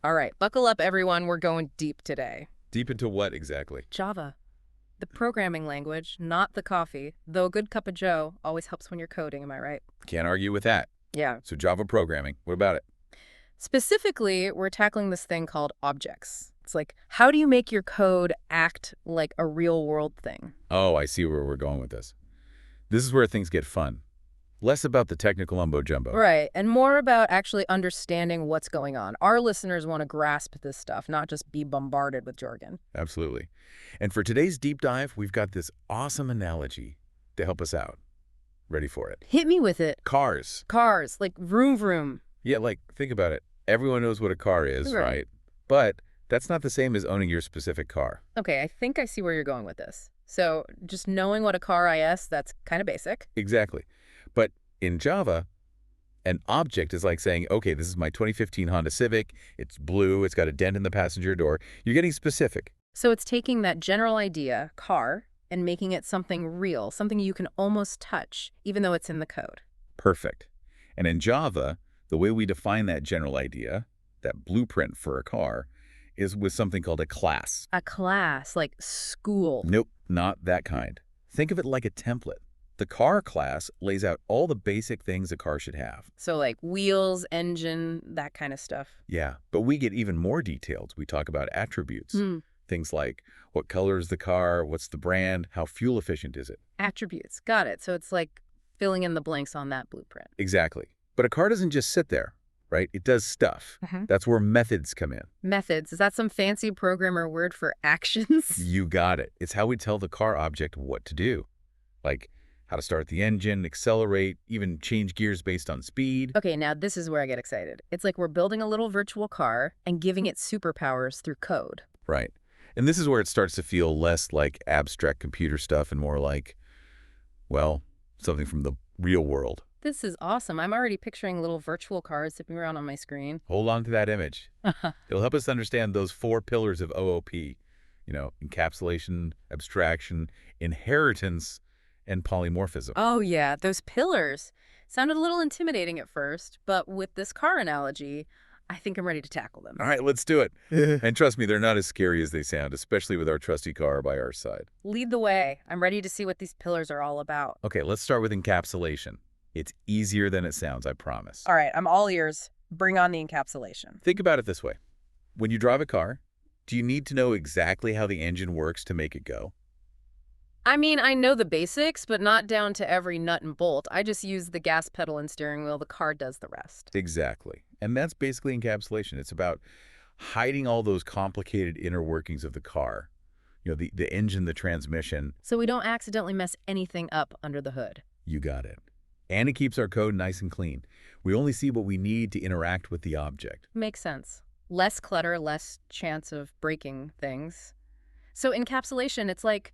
All right, buckle up, everyone. We're going deep today. Deep into what exactly? Java, the programming language, not the coffee, though a good cup of joe always helps when you're coding, am I right? Can't argue with that. Yeah. So Java programming, what about it? Specifically, we're tackling this thing called objects. It's like, how do you make your code act like a real-world thing? Oh, I see where we're going with this. This is where things get fun. Less about the technical mumbo-jumbo. Right, and more about actually understanding what's going on. Our listeners want to grasp this stuff, not just be bombarded with jargon. Absolutely. And for today's deep dive, we've got this awesome analogy to help us out. Ready for it? Hit me with it. Cars. Cars, like vroom vroom. Yeah, like, think about it. Everyone knows what a car is, right? But that's not the same as owning your specific car. Okay, I think I see where you're going with this. So just knowing what a car is, that's kind of basic. Exactly. But in Java, an object is like saying, okay, this is my 2015 Honda Civic. It's blue. It's got a dent in the passenger door. You're getting specific. So it's taking that general idea, car, and making it something real, something you can almost touch, even though it's in the code. Perfect. And in Java, the way we define that general idea, that blueprint for a car, is with something called a class. A class, like school. Nope, not that kind. Think of it like a template. The car class lays out all the basic things a car should have. So like wheels, engine, that kind of stuff. Yeah, but we get even more detailed. We talk about attributes. Things like what color is the car, what's the brand, how fuel efficient is it? Attributes, got it. So it's like filling in the blanks on that blueprint. Exactly. But a car doesn't just sit there, right? It does stuff. That's where methods come in. Methods, is that some fancy programmer word for actions? You got it. It's how we tell the car object what to do. Like how to start the engine, accelerate, even change gears based on speed. Okay, now this is where I get excited. It's like we're building a little virtual car and giving it superpowers through code. Right. And this is where it starts to feel less like abstract computer stuff and more like, well, something from the real world. This is awesome. I'm already picturing little virtual cars zipping around on my screen. Hold on to that image. It'll help us understand those 4 pillars of OOP. Encapsulation, abstraction, inheritance, and polymorphism. Oh yeah, those pillars. Sounded a little intimidating at first, but with this car analogy, I think I'm ready to tackle them. All right, let's do it. And trust me, they're not as scary as they sound, especially with our trusty car by our side. Lead the way. I'm ready to see what these pillars are all about. Okay, let's start with encapsulation. It's easier than it sounds, I promise. All right, I'm all ears. Bring on the encapsulation. Think about it this way. When you drive a car, do you need to know exactly how the engine works to make it go? I mean, I know the basics, but not down to every nut and bolt. I just use the gas pedal and steering wheel. The car does the rest. Exactly. And that's basically encapsulation. It's about hiding all those complicated inner workings of the car. The engine, the transmission. So we don't accidentally mess anything up under the hood. You got it. And it keeps our code nice and clean. We only see what we need to interact with the object. Makes sense. Less clutter, less chance of breaking things. So encapsulation, it's like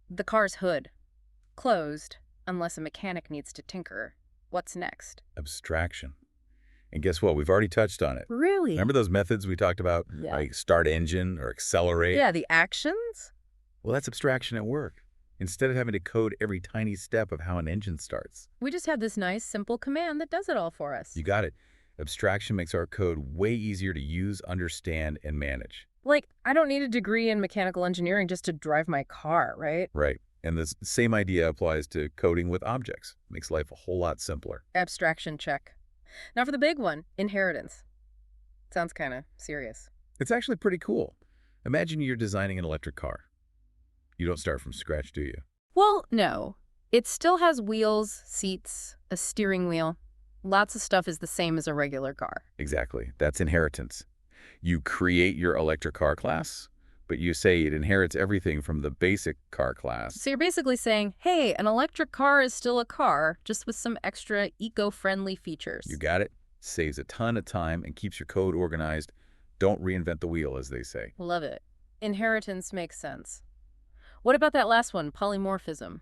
the car's hood. Closed, unless a mechanic needs to tinker. What's next? Abstraction. And guess what? We've already touched on it. Really? Remember those methods we talked about? Yeah. Like start engine or accelerate? Yeah, the actions? Well, that's abstraction at work. Instead of having to code every tiny step of how an engine starts. We just have this nice, simple command that does it all for us. You got it. Abstraction makes our code way easier to use, understand, and manage. Like, I don't need a degree in mechanical engineering just to drive my car, right? Right. And the same idea applies to coding with objects. Makes life a whole lot simpler. Abstraction check. Now for the big one, inheritance. Sounds kind of serious. It's actually pretty cool. Imagine you're designing an electric car. You don't start from scratch, do you? Well, no. It still has wheels, seats, a steering wheel. Lots of stuff is the same as a regular car. Exactly. That's inheritance. You create your electric car class, but you say it inherits everything from the basic car class. So you're basically saying, hey, an electric car is still a car, just with some extra eco-friendly features. You got it? Saves a ton of time and keeps your code organized. Don't reinvent the wheel, as they say. Love it. Inheritance makes sense. What about that last one, polymorphism?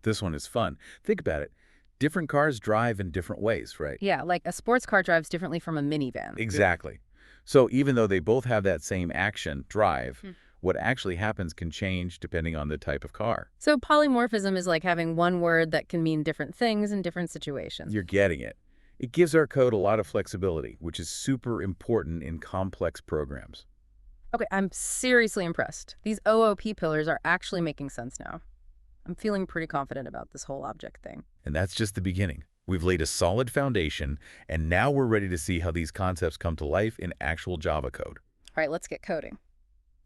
This one is fun. Think about it. Different cars drive in different ways, right? Yeah, like a sports car drives differently from a minivan. Exactly. So even though they both have that same action, drive, what actually happens can change depending on the type of car. So polymorphism is like having one word that can mean different things in different situations. You're getting it. It gives our code a lot of flexibility, which is super important in complex programs. Okay, I'm seriously impressed. These OOP pillars are actually making sense now. I'm feeling pretty confident about this whole object thing. And that's just the beginning. We've laid a solid foundation, and now we're ready to see how these concepts come to life in actual Java code. All right, let's get coding.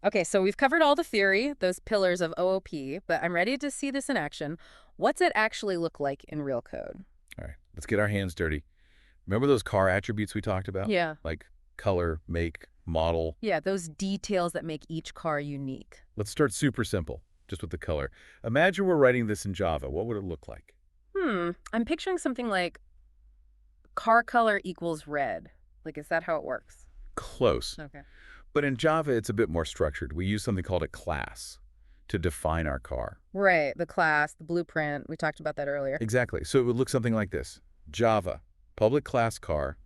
Okay, so we've covered all the theory, those pillars of OOP, but I'm ready to see this in action. What's it actually look like in real code? All right, let's get our hands dirty. Remember those car attributes we talked about? Yeah. Like color, make, model. Yeah, those details that make each car unique. Let's start super simple, just with the color. Imagine we're writing this in Java. What would it look like? I'm picturing something like car color equals red. Like, is that how it works? Close. Okay. But in Java, it's a bit more structured. We use something called a class to define our car. Right, the class, the blueprint, we talked about that earlier. Exactly. So it would look something like this. Java, public class car,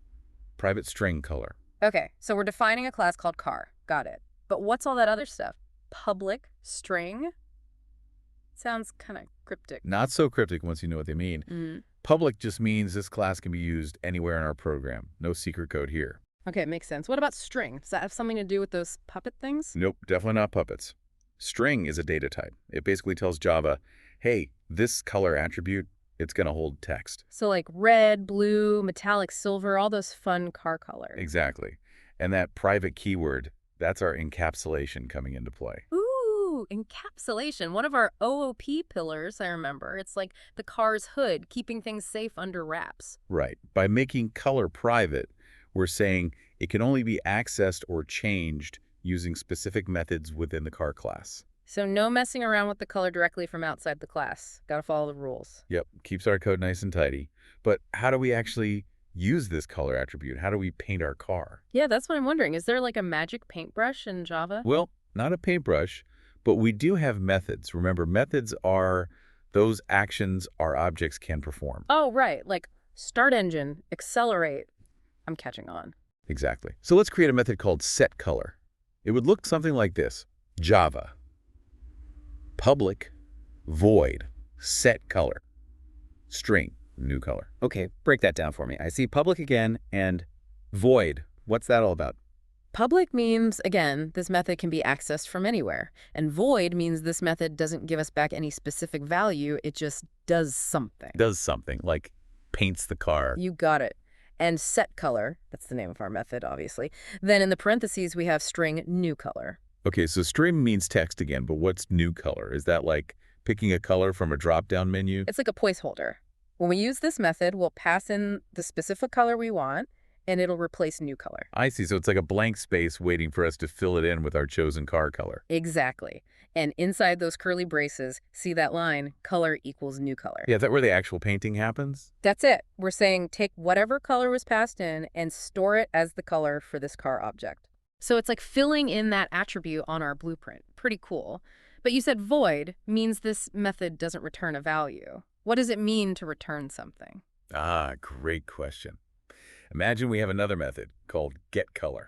private string color. Okay, so we're defining a class called car. Got it. But what's all that other stuff? Public string? Sounds kind of cryptic. Not so cryptic once you know what they mean. Public just means this class can be used anywhere in our program. No secret code here. Okay, makes sense. What about string? Does that have something to do with those puppet things? Nope, definitely not puppets. String is a data type. It basically tells Java, hey, this color attribute, it's going to hold text. So like red, blue, metallic silver, all those fun car colors. Exactly. And that private keyword, that's our encapsulation coming into play. Ooh, encapsulation. One of our OOP pillars, I remember. It's like the car's hood, keeping things safe under wraps. Right. By making color private, we're saying it can only be accessed or changed using specific methods within the car class. So no messing around with the color directly from outside the class. Gotta follow the rules. Yep, keeps our code nice and tidy. But how do we actually use this color attribute? How do we paint our car? Yeah, that's what I'm wondering. Is there like a magic paintbrush in Java? Well, not a paintbrush, but we do have methods. Remember, methods are those actions our objects can perform. Oh, right. Like start engine, accelerate. I'm catching on. Exactly. So let's create a method called setColor. It would look something like this. Java, public, void, setColor, string, new color. Okay, break that down for me. I see public again and void. What's that all about? Public means, again, this method can be accessed from anywhere. And void means this method doesn't give us back any specific value. It just does something. Does something, like paints the car. You got it. And set color, that's the name of our method, obviously. Then in the parentheses, we have string new color. Okay, so string means text again, but what's new color? Is that like picking a color from a drop-down menu? It's like a placeholder. When we use this method, we'll pass in the specific color we want, and it'll replace new color. I see. So it's like a blank space waiting for us to fill it in with our chosen car color. Exactly. And inside those curly braces, see that line, color equals new color. Yeah, is that where the actual painting happens? That's it. We're saying take whatever color was passed in and store it as the color for this car object. So it's like filling in that attribute on our blueprint. Pretty cool. But you said void means this method doesn't return a value. What does it mean to return something? Ah, great question. Imagine we have another method called getColor.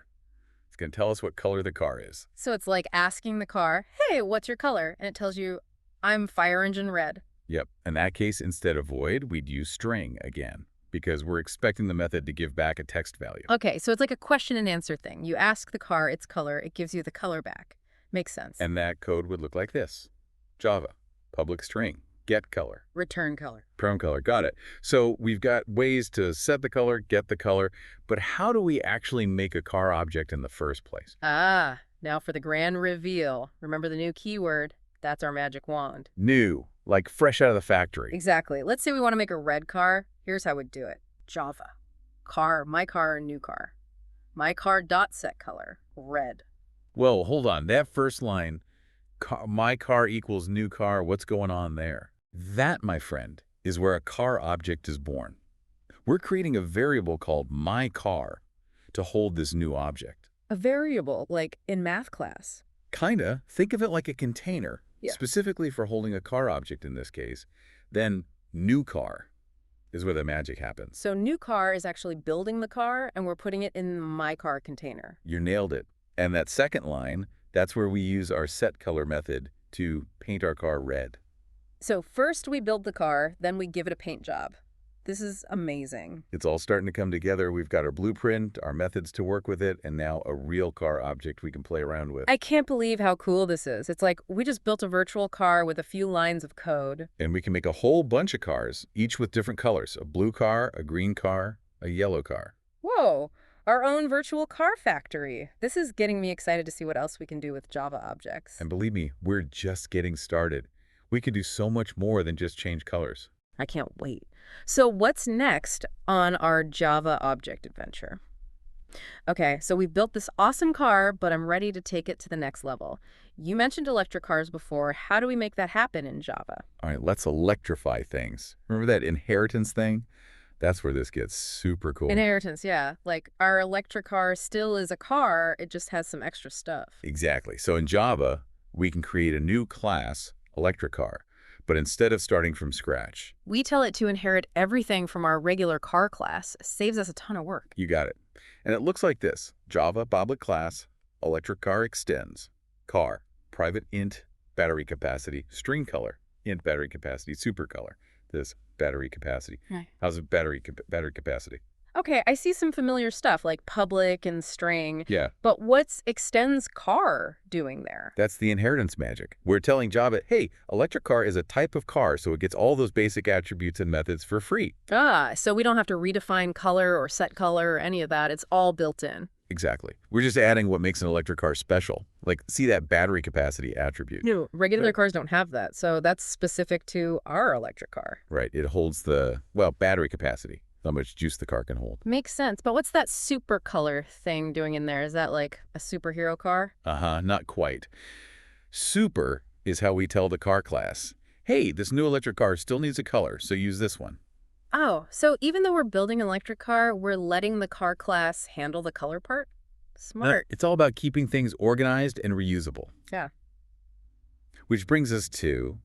It's going to tell us what color the car is. So it's like asking the car, hey, what's your color? And it tells you, I'm fire engine red. Yep. In that case, instead of void, we'd use string again, because we're expecting the method to give back a text value. Okay, so it's like a question and answer thing. You ask the car its color, it gives you the color back. Makes sense. And that code would look like this. Java, public string, getColor. Return color. Prone color, got it. So we've got ways to set the color, get the color, but how do we actually make a car object in the first place? Ah, now for the grand reveal. Remember the new keyword? That's our magic wand. New, like fresh out of the factory. Exactly. Let's say we want to make a red car. Here's how we'd do it. Java. Car, my car, new car. My car dot set color, red. Whoa, hold on. That first line, my car equals new car, what's going on there? That, my friend, is where a car object is born. We're creating a variable called myCar to hold this new object. A variable, like in math class. Kinda. Think of it like a container, Yeah. specifically for holding a car object in this case. Then new car is where the magic happens. So new car is actually building the car, and we're putting it in the my car container. You nailed it. And that second line, that's where we use our setColor method to paint our car red. So first we build the car, then we give it a paint job. This is amazing. It's all starting to come together. We've got our blueprint, our methods to work with it, and now a real car object we can play around with. I can't believe how cool this is. It's like we just built a virtual car with a few lines of code. And we can make a whole bunch of cars, each with different colors. A blue car, a green car, a yellow car. Whoa, our own virtual car factory. This is getting me excited to see what else we can do with Java objects. And believe me, we're just getting started. We can do so much more than just change colors. I can't wait. So what's next on our Java object adventure? Okay, so we've built this awesome car, but I'm ready to take it to the next level. You mentioned electric cars before. How do we make that happen in Java? All right, let's electrify things. Remember that inheritance thing? That's where this gets super cool. Inheritance, yeah. Like our electric car still is a car, it just has some extra stuff. Exactly. So in Java, we can create a new class, electric car, but instead of starting from scratch. We tell it to inherit everything from our regular car class. Saves us a ton of work. You got it. And it looks like this. Java, public class, electric car extends, car, private int, battery capacity, string color, int battery capacity, super color, this battery capacity. Right. How's it battery capacity? Okay, I see some familiar stuff like public and string. Yeah, But what's extends car doing there? that's the inheritance magic. We're telling Java, hey, electric car is a type of car, so it gets all those basic attributes and methods for free. Ah, so we don't have to redefine color or set color or any of that. It's all built in. Exactly. We're just adding what makes an electric car special. Like, see that battery capacity attribute. No, regular Right. cars don't have that. So that's specific to our electric car. Right. It holds the, well, battery capacity, how much juice the car can hold. Makes sense. But what's that super color thing doing in there? Is that like a superhero car? Uh-huh, not quite. Super is how we tell the car class, hey, this new electric car still needs a color, so use this one. Oh, so even though we're building an electric car, we're letting the car class handle the color part? Smart. It's all about keeping things organized and reusable. Yeah. Which brings us to,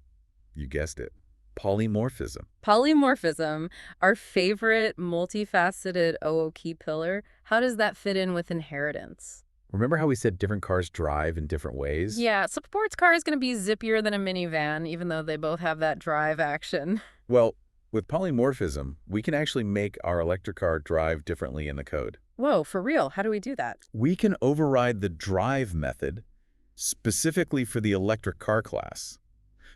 you guessed it, polymorphism. Polymorphism, our favorite multifaceted OO key pillar. How does that fit in with inheritance? Remember how we said different cars drive in different ways? Yeah, so sports car is going to be zippier than a minivan, even though they both have that drive action. Well, with polymorphism, we can actually make our electric car drive differently in the code. Whoa, for real? How do we do that? We can override the drive method specifically for the electric car class.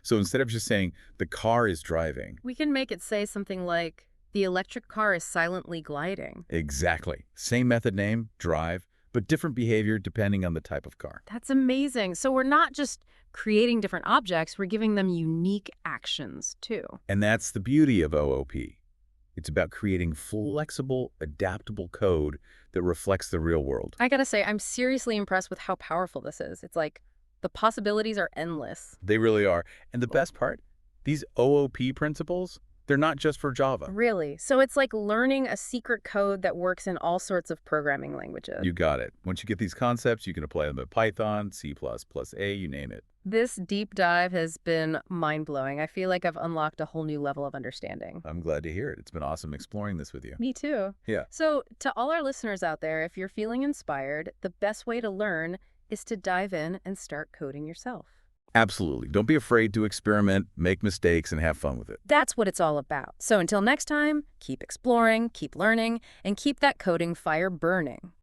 So instead of just saying the car is driving. We can make it say something like, the electric car is silently gliding. Exactly. Same method name, drive, but different behavior depending on the type of car. That's amazing. So we're not just creating different objects, we're giving them unique actions too. And that's the beauty of OOP. It's about creating flexible, adaptable code that reflects the real world. I gotta say, I'm seriously impressed with how powerful this is. It's like the possibilities are endless. They really are. And the best part, these OOP principles, they're not just for Java. Really? So it's like learning a secret code that works in all sorts of programming languages. You got it. Once you get these concepts, you can apply them to Python, C++, you name it. This deep dive has been mind-blowing. I feel like I've unlocked a whole new level of understanding. I'm glad to hear it. It's been awesome exploring this with you. Me too. Yeah. So to all our listeners out there, if you're feeling inspired, the best way to learn is to dive in and start coding yourself. Absolutely. Don't be afraid to experiment, make mistakes, and have fun with it. That's what it's all about. So until next time, keep exploring, keep learning, and keep that coding fire burning.